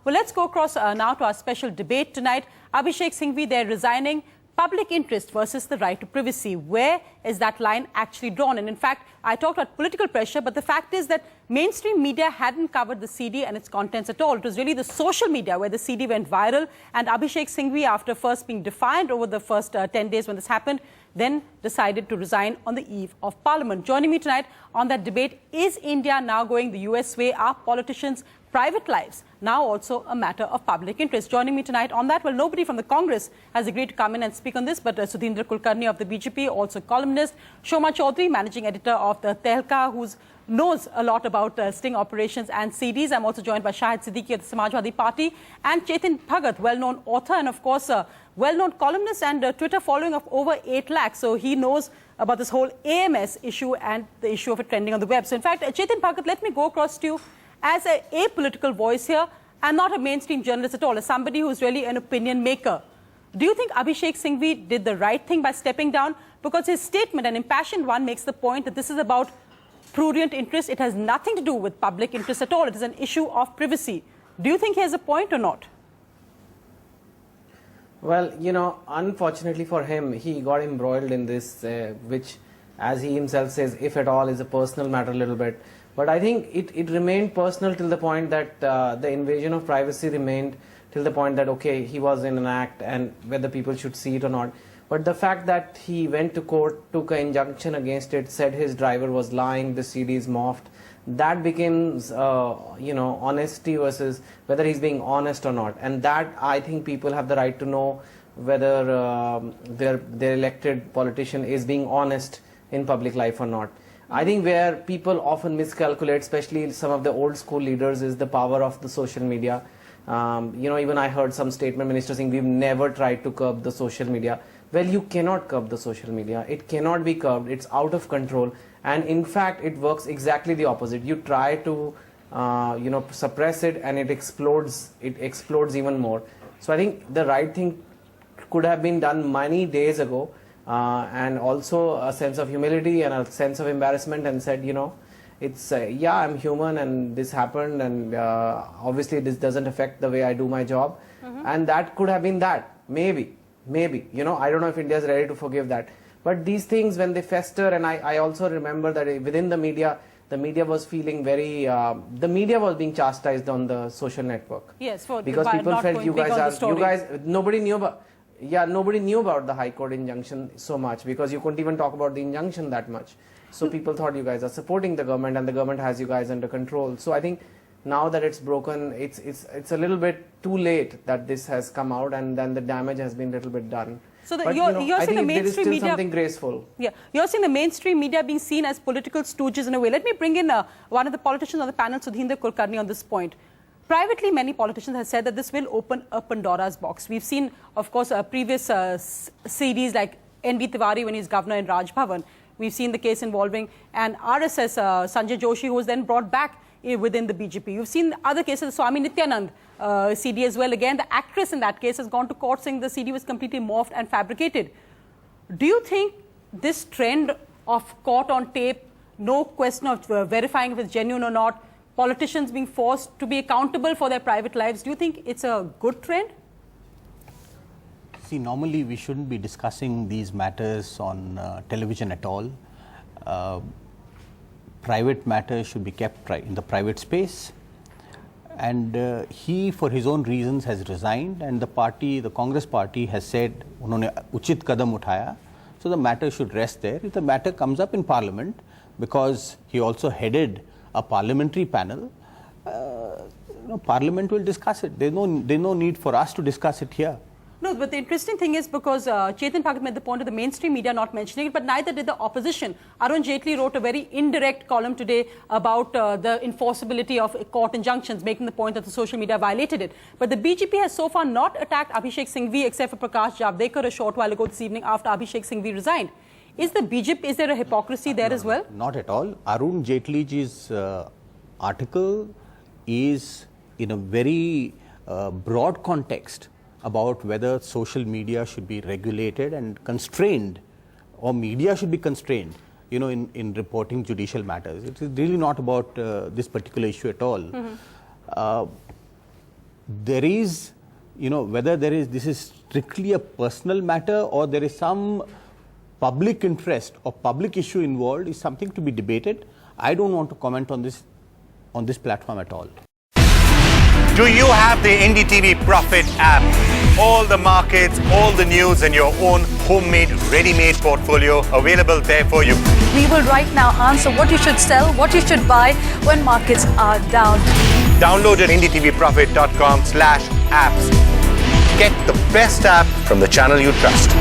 Well, let's go across now to our special debate tonight. Abhishek Singhvi, they're resigning. Public interest versus the right to privacy. Where is that line actually drawn? And in fact, I talked about political pressure, but the fact is that mainstream media hadn't covered the CD and its contents at all. It was really the social media where the CD went viral. And Abhishek Singhvi, after first being defiant over the first 10 days when this happened, then decided to resign on the eve of Parliament. Joining me tonight on that debate, is India now going the US way? Are politicians' private lives now also a matter of public interest? Joining me tonight on that, well, nobody from the Congress has agreed to come in and speak on this, but Sudhindra Kulkarni of the BJP, also columnist, Shoma Chaudhary, managing editor of the Tehlka, who knows a lot about sting operations and CDs. I'm also joined by Shahid Siddiqui of the Samajwadi Party, and Chetan Bhagat, well-known author and, of course, well-known columnist and Twitter following of over 8 lakhs. So he knows about this whole AMS issue and the issue of it trending on the web. So, in fact, Chetan Bhagat, let me go across to you as a apolitical voice here and not a mainstream journalist at all, as somebody who's really an opinion maker. Do you think Abhishek Singhvi did the right thing by stepping down? Because his statement, an impassioned one, makes the point that this is about prudent interest. It has nothing to do with public interest at all. It is an issue of privacy. Do you think he has a point or not? Well, you know, unfortunately for him, he got embroiled in this, which, as he himself says, if at all, is a personal matter a little bit. But I think it remained personal till the point that the invasion of privacy remained till the point that, okay, he was in an act and whether people should see it or not. But the fact that he went to court, took an injunction against it, said his driver was lying, the CD is morphed, that becomes, you know, honesty versus whether he's being honest or not. And that, I think, people have the right to know whether their elected politician is being honest in public life or not. I think where people often miscalculate, especially some of the old school leaders, is the power of the social media. You know, even I heard some statement minister saying we've never tried to curb the social media. Well, you cannot curb the social media. It cannot be curbed. It's out of control. And in fact, it works exactly the opposite. You try to, you know, suppress it and it explodes. It explodes even more. So I think the right thing could have been done many days ago. And also a sense of humility and a sense of embarrassment, and said, you know, it's, yeah, I'm human and this happened, and obviously this doesn't affect the way I do my job. And that could have been that. Maybe, you know, I don't know if India is ready to forgive that. But these things, when they fester, and I also remember that within the media was feeling very, the media was being chastised on the social network. Yes, because people felt you guys, nobody knew about. Yeah, nobody knew about the High Court injunction so much because you couldn't even talk about the injunction that much. So people thought you guys are supporting the government and the government has you guys under control. So I think now that it's broken, it's a little bit too late that this has come out, and then the damage has been a little bit done. So you're seeing the mainstream media, something graceful. Yeah, you're seeing the mainstream media being seen as political stooges in a way. Let me bring in one of the politicians on the panel, Sudhindra Kulkarni, on this point. Privately, many politicians have said that this will open a Pandora's box. We've seen, of course, previous CDs like NDTV when he's governor in Raj Bhavan. We've seen the case involving an RSS, Sanjay Joshi, who was then brought back within the BJP. You've seen other cases, Swami Nityanand CD as well. Again, the actress in that case has gone to court saying the CD was completely morphed and fabricated. Do you think this trend of caught on tape, no question of verifying if it's genuine or not, politicians being forced to be accountable for their private lives, do you think it's a good trend? See, normally we shouldn't be discussing these matters on television at all. Private matters should be kept in the private space. And he, for his own reasons, has resigned, and the Congress party has said, unhone uchit kadam uthaya. So the matter should rest there. If the matter comes up in Parliament, because he also headed a parliamentary panel, you know, Parliament will discuss it. There's no need for us to discuss it here. No, but the interesting thing is, because Chetan Bhagat made the point of the mainstream media not mentioning it, but neither did the opposition. Arun Jaitley wrote a very indirect column today about the enforceability of court injunctions, making the point that the social media violated it. But the BJP has so far not attacked Abhishek Singhvi, except for Prakash Javadekar a short while ago this evening after Abhishek Singhvi resigned. Is the BJP, is there a hypocrisy there as well? Not at all. Arun Jaitley's article is in a very broad context about whether social media should be regulated and constrained, or media should be constrained, you know, in reporting judicial matters. It is really not about this particular issue at all. there is, whether this is strictly a personal matter or there is some public interest or public issue involved is something to be debated. I don't want to comment on this platform at all. Do you have the NDTV Profit app? All the markets, all the news and your own homemade, ready-made portfolio available there for you. We will right now answer what you should sell, what you should buy when markets are down. Download it ndtvprofit.com/apps. Get the best app from the channel you trust.